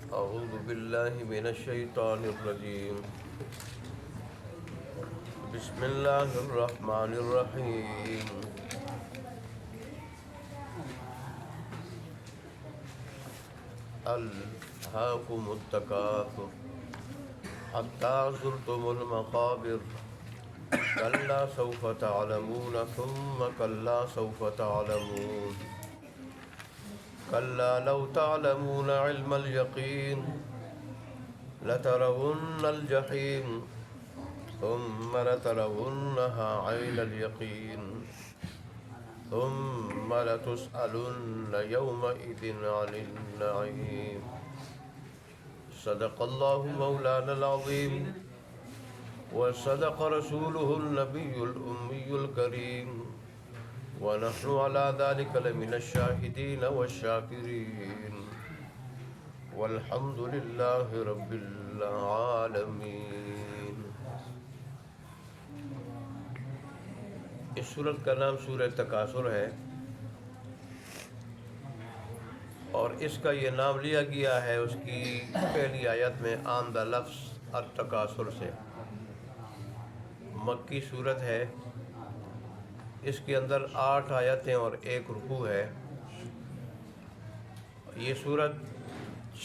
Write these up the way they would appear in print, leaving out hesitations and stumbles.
أعوذ بالله من الشيطان الرجيم. بسم الله الرحمن الرحيم. ألهاكم التكاثر حتى زرتم المقابر كلا سوف تعلمون ثم كلا سوف تعلمون كلا لو تعلمون علم اليقين لترون الجحيم ثم لترونها عين اليقين ثم لتسألن يومئذ عن النعيم. صدق الله مولانا العظيم وصدق رسوله النبي الأمي الكريم ونحن على ذلك لمن الشاهدين والشاكرين والحمد لله رب العالمين. اس سورت کا نام سورہ تکاثر ہے اور اس کا یہ نام لیا گیا ہے اس کی پہلی آیت میں آمدہ لفظ التکاثر سے. مکی سورت ہے، اس کے اندر 8 آیتیں اور 1 رکوع ہے. یہ سورت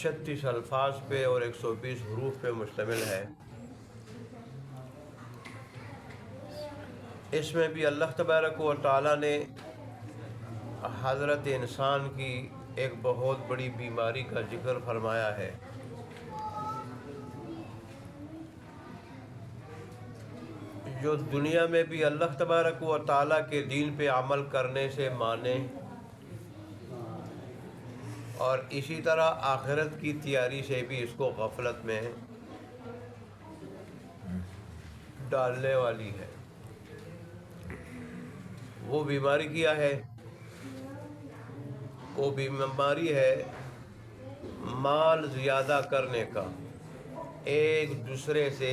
36 الفاظ پہ اور 120 حروف پہ مشتمل ہے. اس میں بھی اللہ تبارک و تعالیٰ نے حضرت انسان کی ایک بہت بڑی بیماری کا ذکر فرمایا ہے. جو دنیا میں بھی اللہ تبارک و تعالیٰ کے دین پہ عمل کرنے سے مانے اور اسی طرح آخرت کی تیاری سے بھی اس کو غفلت میں ڈالنے والی ہے. وہ بیماری کیا ہے؟ وہ بیماری ہے مال زیادہ کرنے کا، ایک دوسرے سے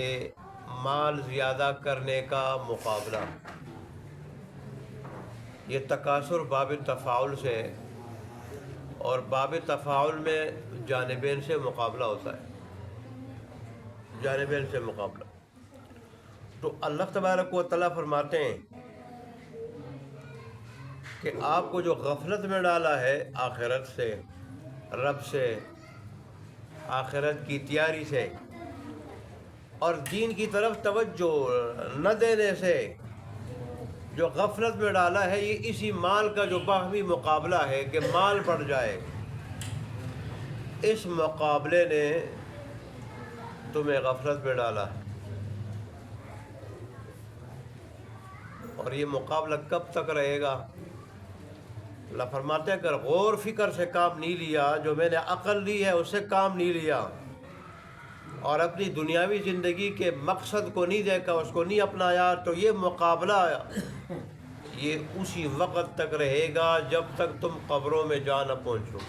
مال زیادہ کرنے کا مقابلہ. یہ تکاثر باب تفاعل سے، اور باب تفاعل میں جانبین سے مقابلہ ہوتا ہے، جانبین سے مقابلہ. تو اللہ تبارک و تعالیٰ فرماتے ہیں کہ آپ کو جو غفلت میں ڈالا ہے آخرت سے، رب سے، آخرت کی تیاری سے اور دین کی طرف توجہ نہ دینے سے جو غفلت میں ڈالا ہے، یہ اسی مال کا جو باہمی مقابلہ ہے کہ مال بڑھ جائے، اس مقابلے نے تمہیں غفلت میں ڈالا ہے. اور یہ مقابلہ کب تک رہے گا؟ اللہ فرماتے ہیں اگر غور فکر سے کام نہیں لیا، جو میں نے عقل لی ہے اس سے کام نہیں لیا اور اپنی دنیاوی زندگی کے مقصد کو نہیں دیکھا، اس کو نہیں اپنایا، تو یہ مقابلہ یہ اسی وقت تک رہے گا جب تک تم قبروں میں جا نہ پہنچو.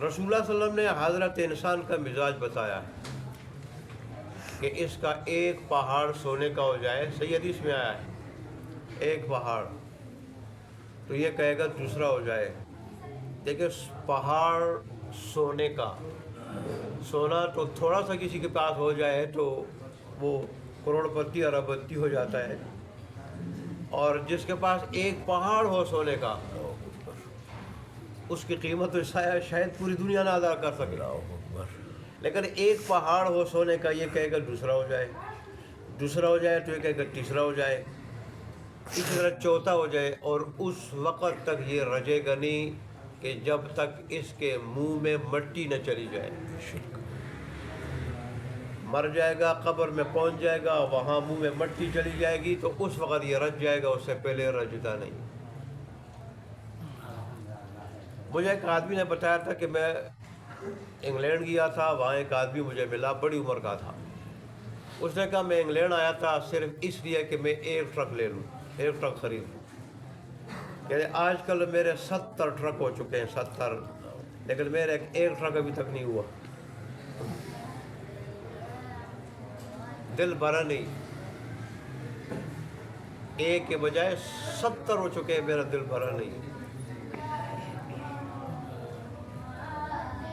رسول اللہ صلی اللہ علیہ وسلم نے حضرت انسان کا مزاج بتایا ہے کہ اس کا ایک پہاڑ سونے کا ہو جائے، صحیح حدیث میں آیا ہے، ایک پہاڑ تو یہ کہے گا دوسرا ہو جائے. دیکھیں پہاڑ سونے کا، سونا تو تھوڑا سا کسی کے پاس ہو جائے تو وہ کروڑ پتی ارب پتی ہو جاتا ہے، اور جس کے پاس ایک پہاڑ ہو سونے کا اس کی قیمت تو شاید پوری دنیا نہ ادا کر سکے. لیکن ایک پہاڑ ہو سونے کا، یہ کہے گا دوسرا ہو جائے، دوسرا ہو جائے تو یہ کہے گا تیسرا ہو جائے، اسی طرح چوتھا ہو جائے، اور اس وقت تک یہ رجے گا نہیں کہ جب تک اس کے منہ میں مٹی نہ چلی جائے. مر جائے گا، قبر میں پہنچ جائے گا، وہاں منہ میں مٹی چلی جائے گی تو اس وقت یہ رج جائے گا، اس سے پہلے رجتا نہیں. مجھے ایک آدمی نے بتایا تھا کہ میں انگلینڈ گیا تھا، وہاں ایک آدمی مجھے ملا، بڑی عمر کا تھا. اس نے کہا میں انگلینڈ آیا تھا صرف اس لیے کہ میں ایک ٹرک لے لوں، ایک ٹرک خرید لوں. کہ آج کل میرے 70 ٹرک ہو چکے ہیں، 70، لیکن میرا ایک ٹرک ابھی تک نہیں ہوا. دل بھرا نہیں، ایک کے بجائے 70 ہو چکے ہیں، میرا دل بھرا نہیں.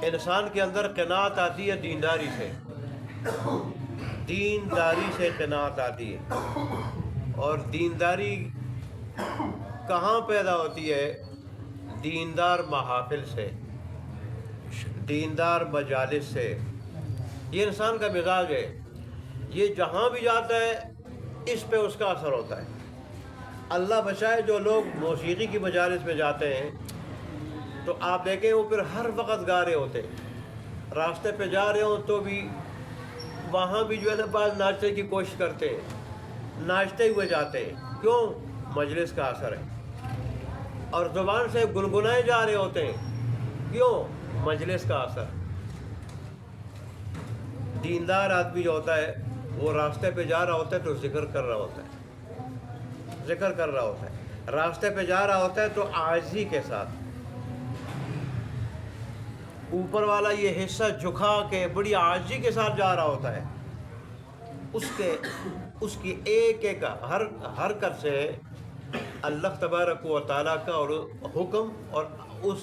انسان کے اندر قناعت آتی ہے دینداری سے، دینداری سے قناعت آتی ہے. اور دینداری کہاں پیدا ہوتی ہے؟ دیندار محافل سے، دیندار مجالس سے. یہ انسان کا مزاج ہے، یہ جہاں بھی جاتا ہے اس پہ اس کا اثر ہوتا ہے. اللہ بچائے جو لوگ موسیقی کی مجالس میں جاتے ہیں تو آپ دیکھیں وہ پھر ہر وقت گا رہے ہوتے ہیں، راستے پہ جا رہے ہوں تو بھی وہاں بھی جو ہے نا بعض ناچنے کی کوشش کرتے ہیں، ناچتے ہوئے جاتے ہیں. کیوں؟ مجلس کا اثر ہے. اور زبان سے گنگنائے جا رہے ہوتے ہیں. کیوں؟ مجلس کا اثر. دیندار آدمی جو ہوتا ہے وہ راستے پہ جا رہا ہوتا ہے تو ذکر کر رہا ہوتا ہے، ذکر کر رہا ہوتا ہے. راستے پہ جا رہا ہوتا ہے تو عاجزی کے ساتھ، اوپر والا یہ حصہ جھکا کے بڑی عاجزی کے ساتھ جا رہا ہوتا ہے. اس کی ایک ایک ہر حرکت سے اللہ تبارک و تعالیٰ کا اور حکم اور اس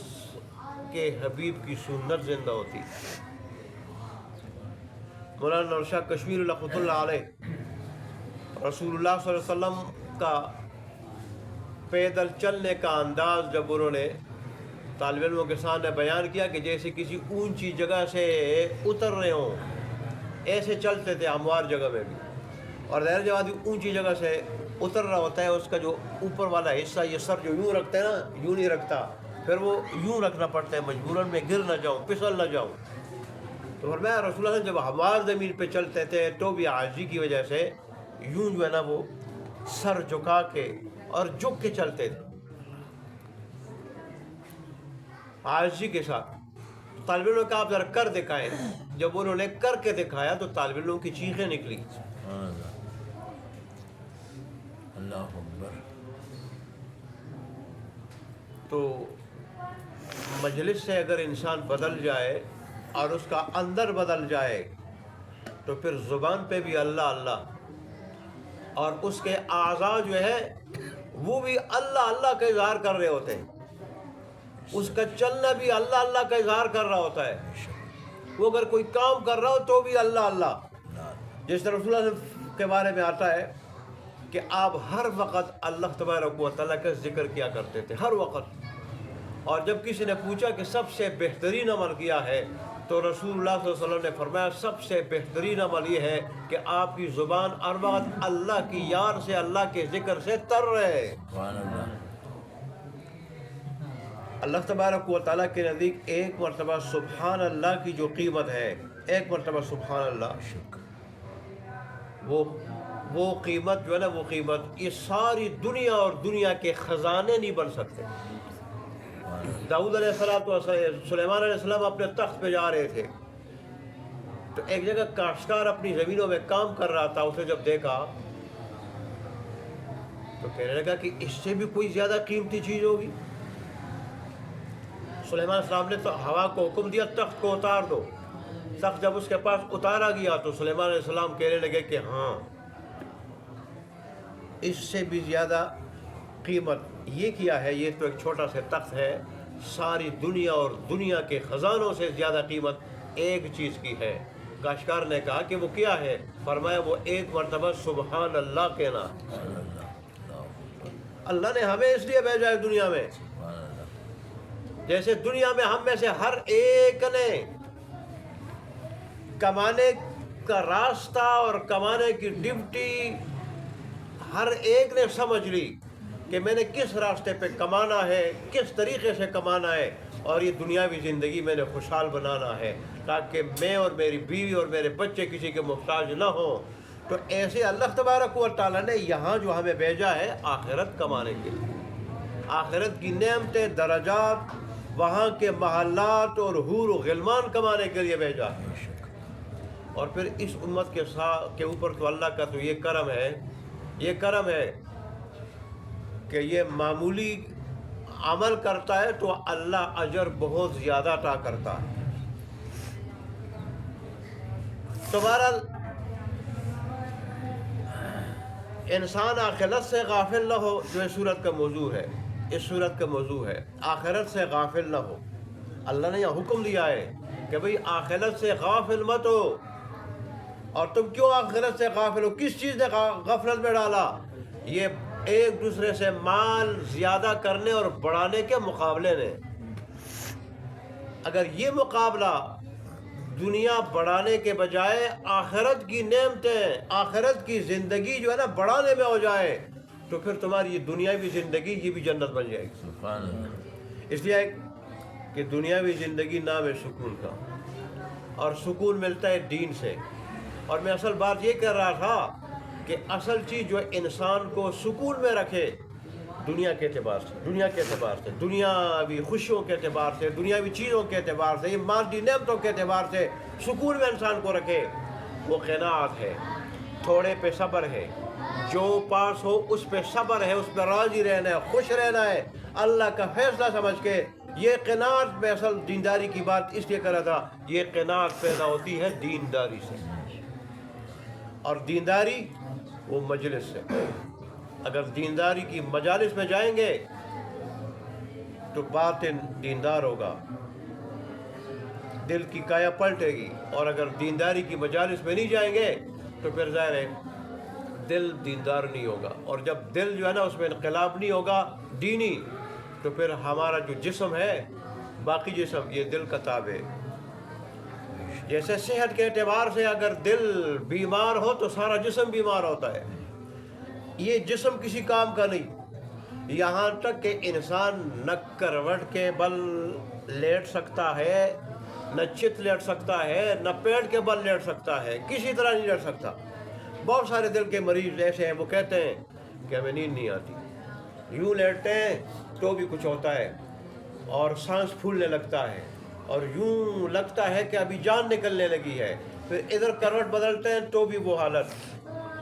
کے حبیب کی سنت زندہ ہوتی ہے. مولانا نور شاہ کشمیر رحمۃ اللہ علیہ رسول اللہ صلی اللہ علیہ وسلم کا پیدل چلنے کا انداز جب انہوں نے طالب علموں کے سامنے بیان کیا کہ جیسے کسی اونچی جگہ سے اتر رہے ہوں، ایسے چلتے تھے ہموار جگہ میں بھی. اور ظاہر جب آدمی اونچی جگہ سے اتر رہا ہوتا ہے اس کا جو اوپر والا حصہ، یہ سر جو یوں رکھتے ہیں نا، یوں نہیں رکھتا، پھر وہ یوں رکھنا پڑتا ہے مجبوراً، میں گر نہ جاؤں، پھسل نہ جاؤں. تو فرمایا رسول اللہ جب ہموار زمین پہ چلتے تھے تو بھی عاجزی کی وجہ سے یوں جو ہے نا وہ سر جھکا کے اور جھک کے چلتے تھے، عاجزی کے ساتھ. طالب علموں کا آپ ذرا کر دکھائیں. جب انہوں نے کر کے دکھایا تو طالب علموں کی چیخیں نکلی. اللہ اکبر. تو مجلس سے اگر انسان بدل جائے اور اس کا اندر بدل جائے تو پھر زبان پہ بھی اللہ اللہ، اور اس کے اعضاء جو ہے وہ بھی اللہ اللہ کا اظہار کر رہے ہوتے ہیں. اس کا چلنا بھی اللہ اللہ کا اظہار کر رہا ہوتا ہے. وہ اگر کوئی کام کر رہا ہو تو بھی اللہ اللہ. جس طرح رسول اللہ کے بارے میں آتا ہے کہ آپ ہر وقت اللہ تبارک و تعالیٰ کا ذکر کیا کرتے تھے، ہر وقت. اور جب کسی نے پوچھا کہ سب سے بہترین عمل کیا ہے تو رسول اللہ صلی اللہ علیہ وسلم نے فرمایا سب سے بہترین عمل یہ ہے کہ آپ کی زبان ہر وقت اللہ کی یاد سے، اللہ کے ذکر سے تر رہے. سبحان اللہ. اللہ تبارک و تعالیٰ کے نزدیک ایک مرتبہ سبحان اللہ کی جو قیمت ہے، ایک مرتبہ سبحان اللہ، وہ قیمت جو ہے نا، وہ قیمت یہ ساری دنیا اور دنیا کے خزانے نہیں بن سکتے. داؤد علیہ السلام و سلیمان علیہ السلام اپنے تخت پہ جا رہے تھے تو ایک جگہ کاشتکار اپنی زمینوں میں کام کر رہا تھا. اسے جب دیکھا تو کہنے لگا کہ اس سے بھی کوئی زیادہ قیمتی چیز ہوگی. سلیمان علیہ السلام نے تو ہوا کو حکم دیا تخت کو اتار دو. تخت جب اس کے پاس اتارا گیا تو سلیمان علیہ السلام کہنے لگے کہ ہاں اس سے بھی زیادہ قیمت یہ کیا ہے، یہ تو ایک چھوٹا سا تخت ہے، ساری دنیا اور دنیا کے خزانوں سے زیادہ قیمت ایک چیز کی ہے. کاشتکار نے کہا کہ وہ کیا ہے؟ فرمایا وہ ایک مرتبہ سبحان اللہ کہنا. اللہ نے ہمیں اس لیے بھیجا ہے دنیا میں، جیسے دنیا میں ہم میں سے ہر ایک نے کمانے کا راستہ اور کمانے کی ڈیوٹی ہر ایک نے سمجھ لی کہ میں نے کس راستے پہ کمانا ہے، کس طریقے سے کمانا ہے، اور یہ دنیاوی زندگی میں نے خوشحال بنانا ہے تاکہ میں اور میری بیوی اور میرے بچے کسی کے محتاج نہ ہوں. تو ایسے اللہ تبارک و تعالیٰ نے یہاں جو ہمیں بھیجا ہے آخرت کمانے کے لیے، آخرت کی نعمتیں، درجات، وہاں کے محلات اور حور و غلمان کمانے کے لیے بھیجا ہے. اور پھر اس امت کے اوپر تو اللہ کا تو یہ کرم ہے کہ یہ معمولی عمل کرتا ہے تو اللہ اجر بہت زیادہ عطا کرتا ہے. تو بہرحال انسان آخرت سے غافل نہ ہو، جو اس صورت کا موضوع ہے، اس صورت کا موضوع ہے آخرت سے غافل نہ ہو. اللہ نے یہاں حکم دیا ہے کہ بھئی آخرت سے غافل مت ہو. اور تم کیوں آخرت سے غافل ہو؟ کس چیز نے غفلت میں ڈالا؟ یہ ایک دوسرے سے مال زیادہ کرنے اور بڑھانے کے مقابلے نے. اگر یہ مقابلہ دنیا بڑھانے کے بجائے آخرت کی نعمتیں، آخرت کی زندگی جو ہے نا بڑھانے میں ہو جائے تو پھر تمہاری یہ دنیاوی زندگی یہ بھی جنت بن جائے گی. سبحان اللہ. اس لیے کہ دنیاوی زندگی نام ہے سکون کا، اور سکون ملتا ہے دین سے. اور میں اصل بات یہ کر رہا تھا کہ اصل چیز جو انسان کو سکون میں رکھے دنیا کے اعتبار سے، دنیا کے اعتبار سے، دنیاوی خوشیوں کے اعتبار سے، دنیاوی چیزوں کے اعتبار سے، یہ مادی نعمتوں کے اعتبار سے سکون میں انسان کو رکھے، وہ قناعت ہے، تھوڑے پہ صبر ہے، جو پاس ہو اس پہ صبر ہے، اس پہ راضی رہنا ہے، خوش رہنا ہے، اللہ کا فیصلہ سمجھ کے. یہ قناعت میں اصل دینداری کی بات اس لیے کر رہا تھا، یہ قناعت پیدا ہوتی ہے دینداری سے. اور دینداری وہ مجلس سے. اگر دینداری کی مجالس میں جائیں گے تو باطن دیندار ہوگا، دل کی کایا پلٹے گی. اور اگر دینداری کی مجالس میں نہیں جائیں گے تو پھر ظاہر ہے دل دیندار نہیں ہوگا. اور جب دل جو ہے نا اس میں انقلاب نہیں ہوگا دینی، تو پھر ہمارا جو جسم ہے، باقی جسم، یہ دل کا تابع ہے. جیسے صحت کے اعتبار سے اگر دل بیمار ہو تو سارا جسم بیمار ہوتا ہے. یہ جسم کسی کام کا نہیں، یہاں تک کہ انسان نہ کروٹ کے بل لیٹ سکتا ہے، نہ چت لیٹ سکتا ہے، نہ پیٹ کے بل لیٹ سکتا ہے، کسی طرح نہیں لیٹ سکتا. بہت سارے دل کے مریض ایسے ہیں، وہ کہتے ہیں کہ ہمیں نیند نہیں آتی، یوں لیٹتے ہیں تو بھی کچھ ہوتا ہے، اور سانس پھولنے لگتا ہے، اور یوں لگتا ہے کہ ابھی جان نکلنے لگی ہے. پھر ادھر کروٹ بدلتے ہیں تو بھی وہ حالت،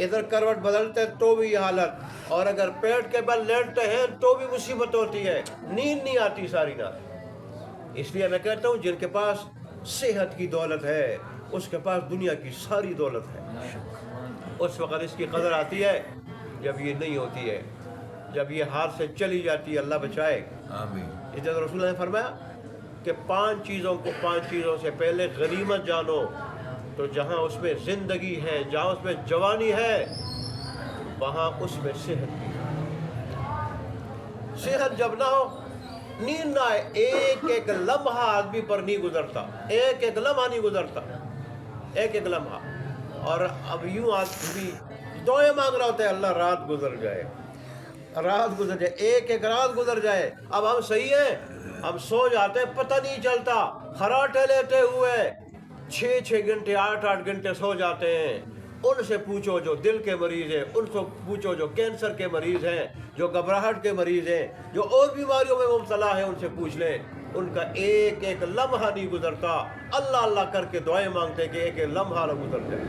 ادھر کروٹ بدلتے ہیں تو بھی یہ حالت، اور اگر پیٹ کے بل لیٹتے ہیں تو بھی مصیبت ہوتی ہے، نیند نہیں آتی ساری رات. اس لیے میں کہتا ہوں جن کے پاس صحت کی دولت ہے اس کے پاس دنیا کی ساری دولت ہے. اس وقت اس کی قدر آتی ہے جب یہ نہیں ہوتی ہے، جب یہ ہاتھ سے چلی جاتی ہے. اللہ بچائے. آمین. اس لیے رسول اللہ نے فرمایا کہ 5 چیزوں سے پہلے غنیمت جانو، تو جہاں اس میں زندگی ہے، جہاں اس میں جوانی ہے، وہاں اس میں صحت بھی ہے. صحت جب نہ ہو، نیند نہ آئے، ایک لمحہ آدمی پر نہیں گزرتا، ایک لمحہ نہیں گزرتا، ایک لمحہ. اور اب یوں آدمی دعائیں مانگ رہا ہوتا ہے، اللہ رات گزر جائے، رات گزر جائے، ایک رات گزر جائے. اب ہم صحیح ہیں، ہم سو جاتے ہیں، پتہ نہیں چلتا، خراٹے لیتے ہوئے 6 گھنٹے 8 گھنٹے سو جاتے ہیں. ان سے پوچھو جو دل کے مریض ہیں، ان سے پوچھو جو کینسر کے مریض ہیں، جو گھبراہٹ کے مریض ہیں، جو اور بیماریوں میں مبتلا ہیں، ان سے پوچھ لیں، ان کا ایک لمحہ نہیں گزرتا. اللہ اللہ کر کے دعائیں مانگتے کہ ایک لمحہ نہ گزر جائے.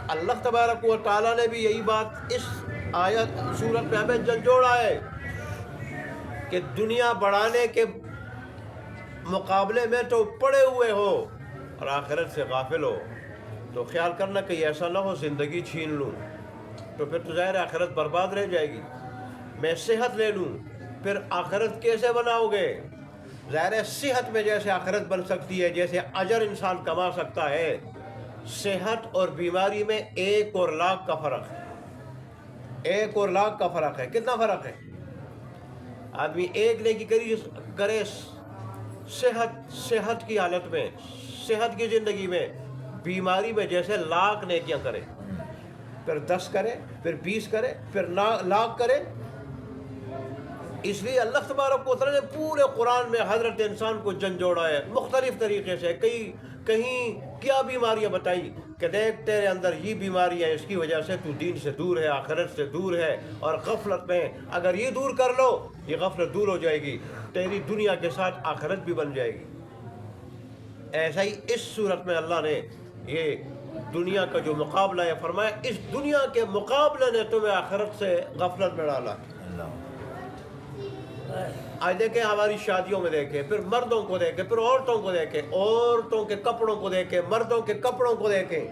اللہ تبارک و تعالیٰ نے بھی یہی بات اس آیت سورت میں ہمیں جھنجھوڑا ہے کہ دنیا بڑھانے کے مقابلے میں تو پڑے ہوئے ہو اور آخرت سے غافل ہو. تو خیال کرنا کہ ایسا نہ ہو زندگی چھین لوں تو پھر تو ظاہر آخرت برباد رہ جائے گی. میں صحت لے لوں پھر آخرت کیسے بناؤ گے؟ ظاہر صحت میں جیسے آخرت بن سکتی ہے، جیسے اجر انسان کما سکتا ہے، صحت اور بیماری میں 1 اور لاکھ کا فرق ہے. 1 اور لاکھ کا فرق ہے. کتنا فرق ہے؟ آدمی 1 نیکی کرے صحت کی حالت میں، صحت کی زندگی میں، بیماری میں جیسے 1,00,000 نیکیاں کرے، پھر 10 کرے، پھر 20 کرے، پھر 1,00,000 کرے. اس لیے اللہ تبارک و تعالیٰ نے پورے قرآن میں حضرت انسان کو جھنجھوڑا ہے مختلف طریقے سے. کہیں کیا بیماریاں بتائی کہ دیکھ تیرے اندر یہ بیماری ہے، اس کی وجہ سے تو دین سے دور ہے، آخرت سے دور ہے، اور غفلت میں اگر یہ دور کر لو یہ غفلت دور ہو جائے گی، تیری دنیا کے ساتھ آخرت بھی بن جائے گی. ایسا ہی اس صورت میں اللہ نے یہ دنیا کا جو مقابلہ ہے فرمایا، اس دنیا کے مقابلے نے تمہیں آخرت سے غفلت میں ڈالا. آج دیکھیں ہماری شادیوں میں دیکھیں، پھر مردوں کو دیکھیں، پھر عورتوں کو دیکھیں، عورتوں کے کپڑوں کو دیکھیں، مردوں کے کپڑوں کو دیکھیں.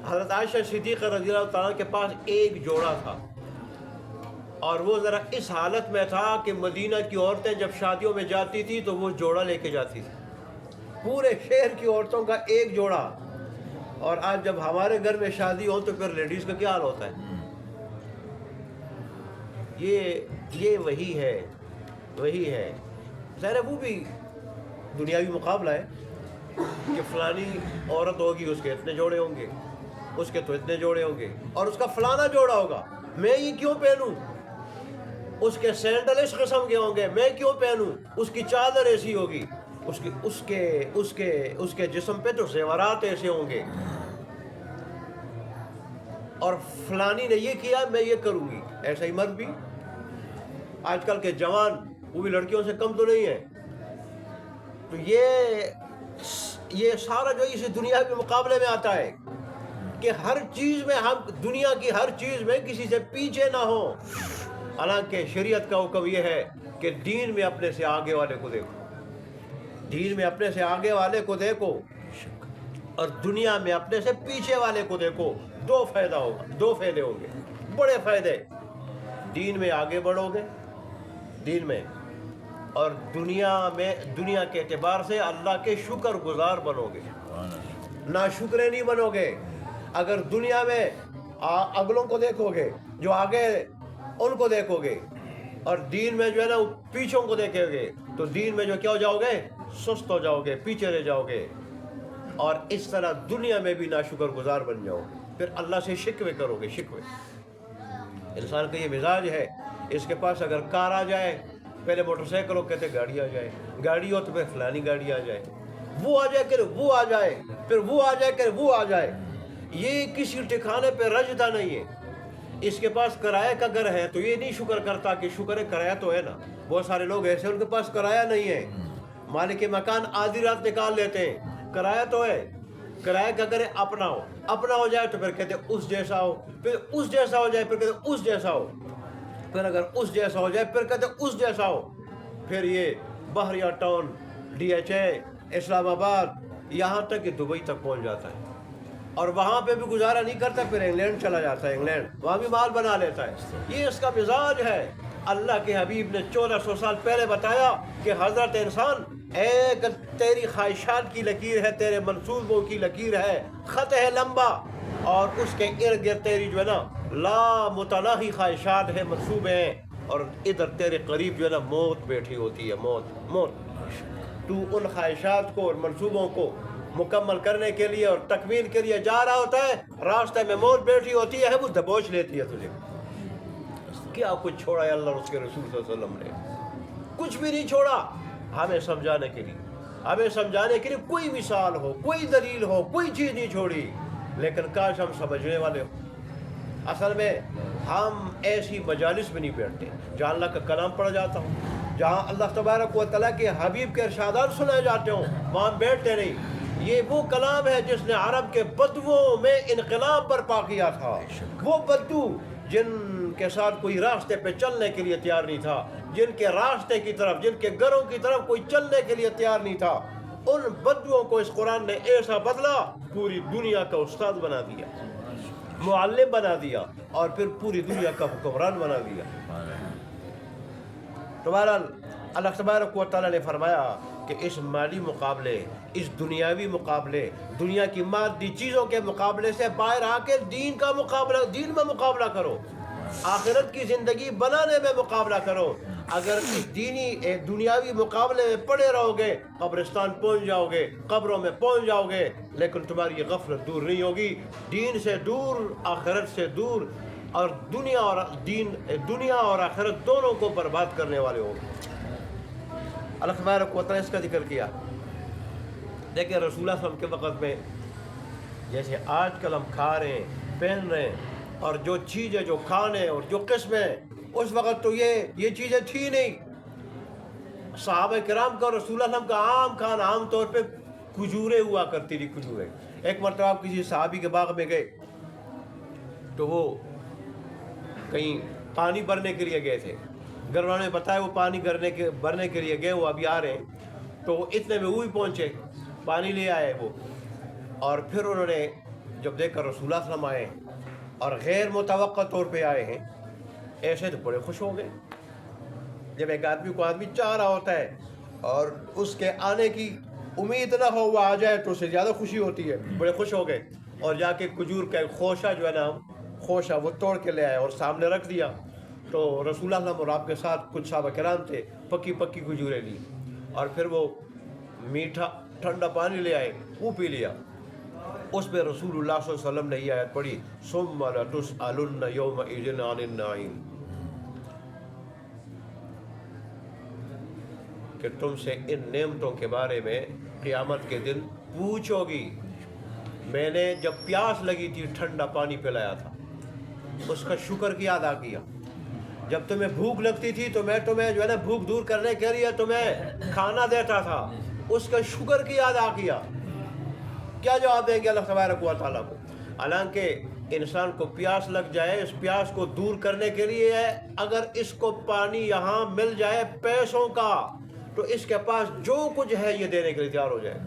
حضرت عائشہ صدیقہ رضی اللہ تعالیٰ کے پاس ایک جوڑا تھا اور وہ ذرا اس حالت میں تھا کہ مدینہ کی عورتیں جب شادیوں میں جاتی تھی تو وہ جوڑا لے کے جاتی تھی، پورے شہر کی عورتوں کا ایک جوڑا. اور آج جب ہمارے گھر میں شادی ہو تو پھر لیڈیز کا کیا حال ہوتا ہے؟ یہ وہی ہے. ظاہر ہے وہ بھی دنیاوی مقابلہ ہے کہ فلانی عورت ہوگی اس کے اتنے جوڑے ہوں گے، اس کے تو اتنے جوڑے ہوں گے، اور اس کا فلانا جوڑا ہوگا، میں یہ کیوں پہنوں؟ اس کے سینڈل اس قسم کے ہوں گے، میں کیوں پہنوں؟ اس کی چادر ایسی ہوگی، اس کے جسم پہ تو زیورات ایسے ہوں گے، اور فلانی نے یہ کیا میں یہ کروں گی. ایسا ہی مرد بھی آج کل کے جوان وہ بھی لڑکیوں سے کم تو نہیں ہے. تو یہ سارا جو اس دنیا کے مقابلے میں آتا ہے کہ ہر چیز میں ہم دنیا کی ہر چیز میں کسی سے پیچھے نہ ہوں. حالانکہ شریعت کا حکم یہ ہے کہ دین میں اپنے سے آگے والے کو دیکھو، دین میں اپنے سے آگے والے کو دیکھو، اور دنیا میں اپنے سے پیچھے والے کو دیکھو. دو فائدے ہوں گے، بڑے فائدے. دین میں آگے بڑھو گے، دین میں، اور دنیا کے اعتبار سے اللہ کے شکر گزار بنو گے، ناشکرے نہیں بنو گے. اگر دنیا میں اگلوں کو دیکھو گے، جو آگے ان کو دیکھو گے، اور دین میں جو ہے نا پیچھوں کو دیکھو گے، تو دین میں جو کیا ہو جاؤ گے؟ سست ہو جاؤ گے، پیچھے رہ جاؤ گے، اور اس طرح دنیا میں بھی ناشکر گزار بن جاؤ گے. پھر اللہ سے شکوے کرو گے. شکوے انسان کا یہ مزاج ہے. اس کے پاس اگر کار آ جائے، پہلے موٹر سائیکل ہو کہتے گاڑی آ جائے، گاڑی ہو تو پھر فلانی گاڑی آ جائے، وہ آ جائے کہ وہ آ جائے، پھر وہ آ جائے کہ وہ آ جائے. یہ کسی ٹھکانے پہ رجتا نہیں ہے. اس کے پاس کرایہ کا گھر ہے تو یہ نہیں شکر کرتا کہ شکر ہے کرایہ تو ہے نا. بہت سارے لوگ ایسے ان کے پاس کرایہ نہیں ہے، مالک مکان آدھی رات نکال لیتے ہیں، کرایہ تو ہے، کرایہ کا گھر اپنا ہو جائے تو پھر کہتے اس جیسا ہو، پھر اس جیسا ہو جائے پھر کہتے اس جیسا ہو، پھر اگر اس جیسا ہو جائے پھر کہتے اس جیسا ہو. پھر یہ بحریہ ٹاؤن، DHA، اسلام آباد، یہاں تک کہ دبئی تک پہنچ جاتا ہے، اور وہاں پہ بھی گزارا نہیں کرتا، پھر انگلینڈ چلا جاتا ہے، انگلینڈ وہاں بھی مال بنا لیتا ہے. یہ اس کا مزاج ہے. اللہ کے حبیب نے 1400 سال پہلے بتایا کہ حضرت انسان ایک تیری خواہشات کی لکیر ہے، تیرے منصوبوں کی لکیر ہے، خط ہے لمبا، اور اس کے ارد گرد تیری جو ہے نا لا متناہی خواہشات ہیں، منصوبے ہیں، اور ادھر تیرے قریب جو ہے نا موت بیٹھی ہوتی ہے. موت. تو ان خواہشات کو اور منصوبوں کو مکمل کرنے کے لیے اور تکمیل کے لیے جا رہا ہوتا ہے، راستے میں موت بیٹھی ہوتی ہے، وہ دبوچ لیتی ہے تجھے. کیا کچھ چھوڑا ہے اللہ اور اس کے رسول صلی اللہ علیہ وسلم نے؟ کچھ بھی نہیں چھوڑا. ہمیں سمجھانے کے لیے کوئی مثال ہو، کوئی دلیل ہو، کوئی چیز نہیں چھوڑی. لیکن کاش ہم سمجھنے والے ہو. اصل میں ہم ایسی مجالس میں نہیں بیٹھتے جہاں اللہ کا کلام پڑھا جاتا ہوں، جہاں اللہ تبارک و تعالیٰ کے حبیب کے ارشادات سنائے جاتے ہوں، وہاں بیٹھتے نہیں. یہ وہ کلام ہے جس نے عرب کے بدوؤں میں انقلاب برپا کیا تھا. وہ بدو جن کے ساتھ کوئی راستے پہ چلنے کے لیے تیار نہیں تھا، جن کے راستے کی طرف، جن کے گھروں کی طرف کوئی چلنے کے لیے تیار نہیں تھا، ان بدوؤں کو اس قرآن نے ایسا بدلا، پوری دنیا کا استاد بنا دیا، معلم بنا دیا، اور پھر پوری دنیا کا حکمران بنا دیا. تو بہرحال اللہ تبارک و تعالیٰ نے فرمایا کہ اس مالی مقابلے، اس دنیاوی مقابلے، دنیا کی مادی چیزوں کے مقابلے سے باہر آ کے دین میں مقابلہ کرو، آخرت کی زندگی بنانے میں مقابلہ کرو. اگر اس دنیاوی مقابلے میں پڑے رہو گے، قبرستان پہنچ جاؤ گے، قبروں میں پہنچ جاؤ گے، لیکن تمہاری یہ غفلت دور نہیں ہوگی. دین سے دور، آخرت سے دور، اور دنیا اور آخرت دونوں کو برباد کرنے والے ہوں گے. اللہ تبارک و تعالیٰ اس کا ذکر کیا. دیکھیں رسول اللہ صلی اللہ علیہ وسلم کے وقت میں جیسے آج کل ہم کھا رہے ہیں، پہن رہے ہیں، اور جو چیزیں جو کھانے اور جو قسمیں، اس وقت تو یہ چیزیں تھی نہیں. صحابہ کرام کا، رسول اللہ صلی اللہ علیہ وسلم کا عام کھانا عام طور پہ کھجوریں ہوا کرتی تھی. کھجوریں. ایک مرتبہ آپ کسی صحابی کے باغ میں گئے تو وہ کہیں پانی بھرنے کے لیے گئے تھے. گھر والوں نے بتایا وہ پانی بھرنے کے لیے گئے، وہ ابھی آ رہے ہیں. تو اتنے میں وہ بھی پہنچے، پانی لے آئے وہ. اور پھر انہوں نے جب دیکھ کر رسول اللہ صلی اللہ علیہ وسلم آئے اور غیر متوقع طور پہ آئے ہیں، ایسے تو بڑے خوش ہو گئے. جب ایک آدمی کو آدمی چاہ رہا ہوتا ہے اور اس کے آنے کی امید نہ ہو وہ آ جائے تو اسے زیادہ خوشی ہوتی ہے. بڑے خوش ہو گئے اور جا کے کھجور کا ایک خوشہ جو ہے نا خوشہ وہ توڑ کے لے آئے اور سامنے رکھ دیا. تو رسول اللہ اور آپ کے ساتھ کچھ صحابہ کرام تھے, پکی پکی کھجوریں لی اور پھر وہ میٹھا ٹھنڈا پانی لے آئے, وہ پی لیا. اس پہ رسول اللہ صلی اللہ علیہ وسلم نے یہ آیت پڑھی ثم لتسألن یومئذ عن النعیم, کہ تم سے ان نعمتوں کے بارے میں قیامت کے دن پوچھو گی. میں نے جب پیاس لگی تھی ٹھنڈا پانی پلایا تھا, اس کا شکر کیا ادا کیا. جب تمہیں بھوک لگتی تھی تو میں تمہیں جو ہے نا بھوک دور کرنے کے لیے تمہیں کھانا دیتا تھا, اس کا شکر کیا ادا کیا. کیا جواب دیں گے اللہ تبارک و تعالیٰ کو؟ حالانکہ انسان کو پیاس لگ جائے, اس پیاس کو دور کرنے کے لیے اگر اس کو پانی یہاں مل جائے پیسوں کا تو اس کے پاس جو کچھ ہے یہ دینے کے لیے تیار ہو جائے.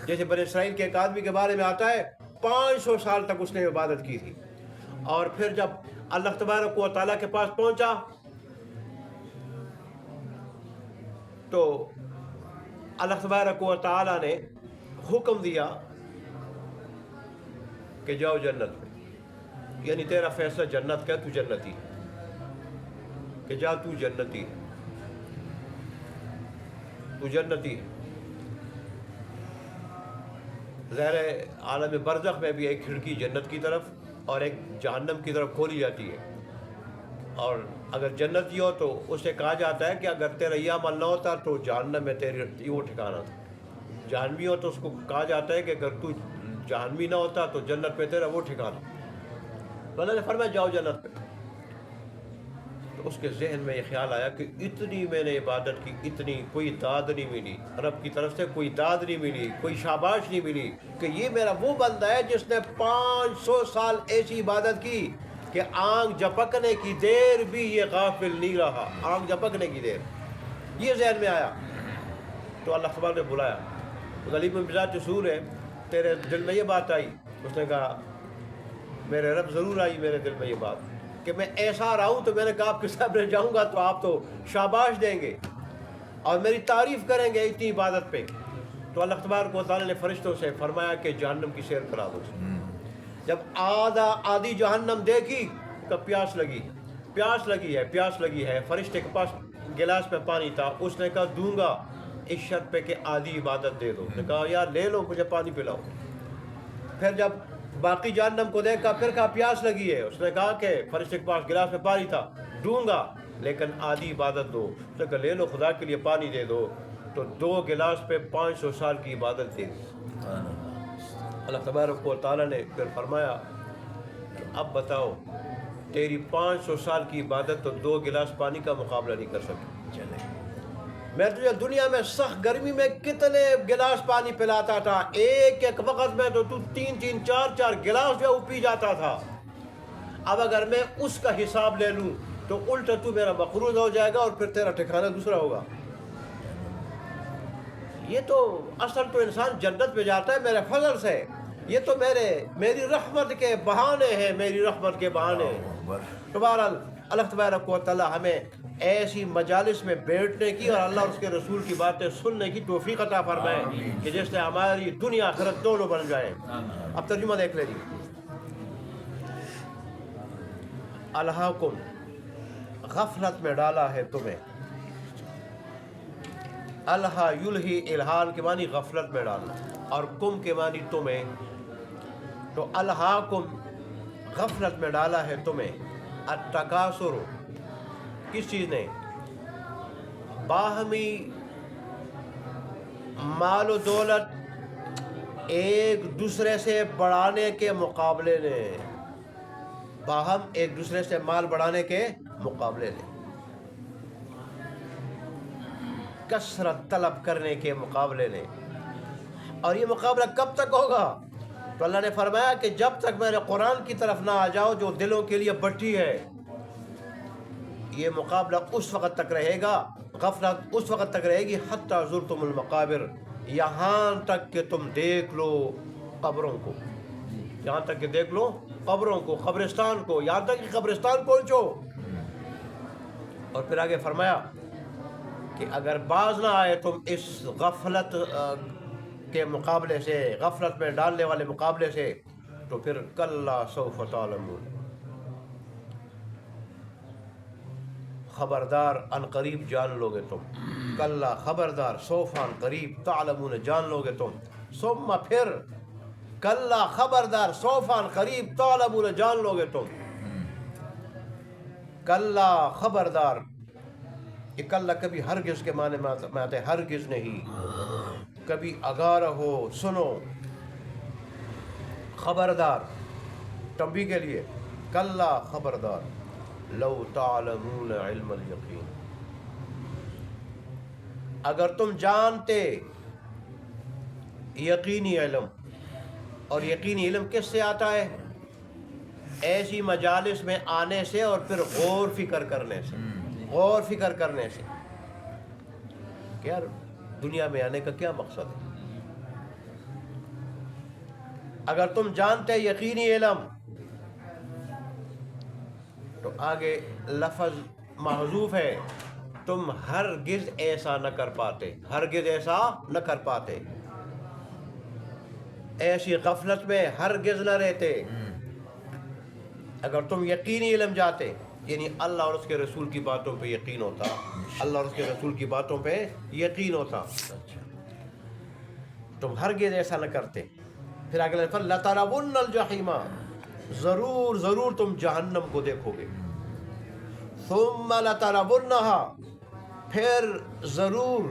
جیسے بنی اسرائیل کے ایک آدمی کے بارے میں آتا ہے 500 سال تک اس نے عبادت کی تھی, اور پھر جب اللہ تبارک و تعالیٰ کے پاس پہنچا تو اللہ تبارک و تعالیٰ نے حکم دیا کہ جاؤ جنت میں, یعنی تیرا فیصلہ جنت کا, تو جنتی کہ جا تو جنتی, تو جنتی. ظاہر عالم برزخ میں بھی ایک کھڑکی جنت کی طرف اور ایک جہنم کی طرف کھولی جاتی ہے, اور اگر جنتی ہو تو اسے کہا جاتا ہے کہ اگر تیرا یہ عمل نہ ہوتا تو جہنم میں تیری وہ ٹھکانا تھا. جہنمی ہو تو اس کو کہا جاتا ہے کہ اگر تو جہنمی نہ ہوتا تو جنت پہ تیرا وہ ٹھکانا. تو اللہ نے فرمایا جاؤ جنت پہ. تو اس کے ذہن میں یہ خیال آیا کہ اتنی میں نے عبادت کی, اتنی کوئی داد نہیں ملی, رب کی طرف سے کوئی داد نہیں ملی, کوئی شاباش نہیں ملی کہ یہ میرا وہ بندہ ہے جس نے 500 سال ایسی عبادت کی کہ آنکھ جھپکنے کی دیر بھی یہ غافل نہیں رہا, آنکھ جھپکنے کی دیر. یہ ذہن میں آیا تو اللہ تبارک نے بلایا, غلیب مزاج سور ہے, تیرے دل میں یہ بات آئی؟ اس نے کہا میرے رب ضرور آئی میرے دل میں یہ بات کہ میں ایسا رہا ہوں. تو میں نے کہا آپ کے ساتھ میں جاؤں گا تو آپ تو شاباش دیں گے اور میری تعریف کریں گے اتنی عبادت پہ. تو اللہ تبارک و تعالیٰ نے فرشتوں سے فرمایا کہ جہنم کی سیر کرا دو. جب آدھی جہنم دیکھی تو پیاس لگی ہے. فرشتے کے پاس گلاس میں پانی تھا, اس نے کہا دوں گا اس شرط پہ کہ آدھی عبادت دے دو. نے کہا یار لے لو, مجھے پانی پلاؤ. پھر جب باقی جہنم کو دیکھا پھر کہا پیاس لگی ہے. اس نے کہا کہ فرشتے کے پاس گلاس میں پانی تھا, دوں گا لیکن آدھی عبادت دو. اس نے کہا لے لو, خدا کے لیے پانی دے دو. تو 2 گلاس پہ 500 سال کی عبادت دے دی. اللہ تبارک و تعالیٰ نے پھر فرمایا کہ اب بتاؤ تیری 500 سال کی عبادت تو 2 گلاس پانی کا مقابلہ نہیں کر سکی. میں تجھے دنیا میں سخت گرمی میں کتنے گلاس پانی پلاتا تھا, ایک وقت میں تو 3 4 گلاس جو پی جاتا تھا. اب اگر میں اس کا حساب لے لوں تو الٹا تو میرا مقروض ہو جائے گا اور پھر تیرا ٹھکانہ دوسرا ہوگا. یہ تو اصل تو انسان جنت پہ جاتا ہے میرے فضل سے, یہ تو میری رحمت کے بہانے ہیں, میری رحمت کے بہانے. تو بہرحال اللہ تبارک و تعالیٰ ہمیں ایسی مجالس میں بیٹھنے کی اور اللہ اور اس کے رسول کی باتیں سننے کی توفیق عطا فرمائے کہ جس سے ہماری دنیا آخرت دونوں بن جائے. اب ترجمہ دیکھ لیں. الہاکم, غفلت میں ڈالا ہے تمہیں. الہا یلہی, الہان کے معنی غفلت میں ڈالنا, اور کم کے معنی تمہیں. تو الہاکم غفلت میں ڈالا ہے تمہیں. التکاثر, کس چیز نے؟ باہمی مال و دولت ایک دوسرے سے بڑھانے کے مقابلے نے, باہم ایک دوسرے سے مال بڑھانے کے مقابلے نے, کثرت طلب کرنے کے مقابلے نے. اور یہ مقابلہ کب تک ہوگا؟ تو اللہ نے فرمایا کہ جب تک میرے قرآن کی طرف نہ آ جاؤ جو دلوں کے لیے بٹی ہے. یہ مقابلہ اس وقت تک رہے گا, غفلت اس وقت تک رہے گی حتی زرتم المقابر, یہاں تک کہ تم دیکھ لو قبروں کو, یہاں تک کہ دیکھ لو قبروں کو, قبرستان کو, یہاں تک کہ قبرستان پہنچو. اور پھر آگے فرمایا کہ اگر باز نہ آئے تم اس غفلت کے مقابلے سے، غفلت میں ڈالنے والے مقابلے سے، تو پھر کلا سوف تعلمون، خبردار ان قریب جان لو گے تم، کلا خبردار، سوف ان قریب، تعلمون جان لو گے تم، ثم پھر، کلا خبردار، سوف ان قریب، تعلمون جان لو گے تم، کلا خبردار، یہ کلا کبھی ہرگز کے معنی میں آتے ہیں، ہرگز نہیں، کبھی آگاہ ہو، سنو، خبردار تنبیہ کے لیے، کلا خبردار، لو تعلمون علم الیقین، اگر تم جانتے یقینی علم، اور یقینی علم کس سے آتا ہے؟ ایسی مجالس میں آنے سے اور پھر غور فکر کرنے سے، غور فکر کرنے سے کہ یار دنیا میں آنے کا کیا مقصد ہے۔ اگر تم جانتے یقینی علم، تو آگے لفظ محذوف ہے، تم ہرگز ایسا نہ کر پاتے، ہرگز ایسا نہ کر پاتے، ایسی غفلت میں ہرگز نہ رہتے۔ اگر تم یقینی علم جاتے، یعنی اللہ اور اس کے رسول کی باتوں پہ یقین ہوتا، اللہ اور اس کے رسول کی باتوں پہ یقین ہوتا، تم ہرگز ایسا نہ کرتے۔ پھر اگلے لفظ لَتَرَوُنَّ الْجَحِيمَ، ضرور ضرور تم جہنم کو دیکھو گے، ثُمَّ لَتَرَوُنَّهَا، پھر ضرور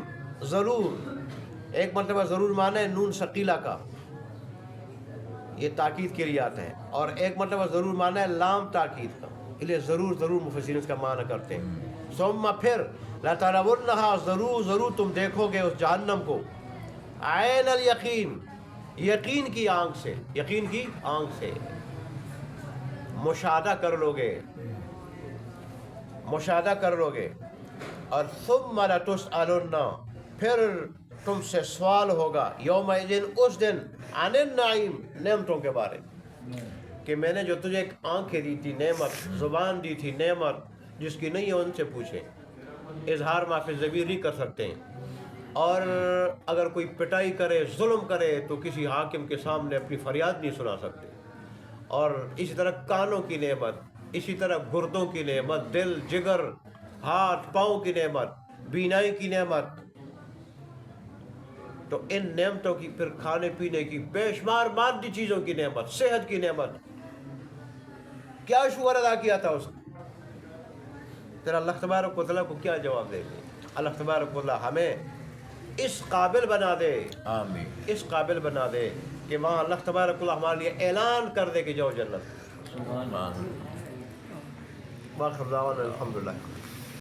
ضرور، ایک مرتبہ ضرور معنی ہے نون ثقیلہ کا، یہ تاکید کے لیے آتا ہے، اور ایک مرتبہ ضرور معنی ہے لام تاکید کا، اس لیے ضرور ضرور مفسرین اس کا معنی کرتے ہیں۔ ثم پھر، لَتَرَوُنَّهَا، ضرور ضرور تم دیکھو گے اس جہنم کو، عین الیقین، یقین کی آنکھ سے، یقین کی آنکھ سے مشاہدہ کر لو گے، مشاہدہ کر لو گے، اور ثم لَتُسْأَلُنَّ، پھر تم سے سوال ہوگا، یومئذ، اس دن، عن النعیم، نعمتوں کے بارے، کہ میں نے جو تجھے ایک آنکھیں دی تھی نعمت، زبان دی تھی نعمت، جس کی نہیں ہے ان سے پوچھیں، اظہار ما فی الضمیر نہیں کر سکتے ہیں، اور اگر کوئی پٹائی کرے، ظلم کرے، تو کسی حاکم کے سامنے اپنی فریاد نہیں سنا سکتے، اور اسی طرح کانوں کی نعمت، اسی طرح گردوں کی نعمت، دل، جگر، ہاتھ پاؤں کی نعمت، بینائی کی نعمت، تو ان نعمتوں کی، پھر کھانے پینے کی، بے شمار مادی چیزوں کی نعمت، صحت کی نعمت، کیا شکر ادا کیا تھا اس کا؟ پھر اللہ تبارک و تعالیٰ کو کیا جواب دے گے؟ اللہ تبارک و تعالیٰ ہمیں اس قابل بنا دے، آمین، اس قابل بنا دے کہ وہاں اللہ تبارک و تعالیٰ ہمارے لیے اعلان کر دے کہ جاؤ جنت۔ سبحان اللہ۔ باخر دعوانا الحمدللہ۔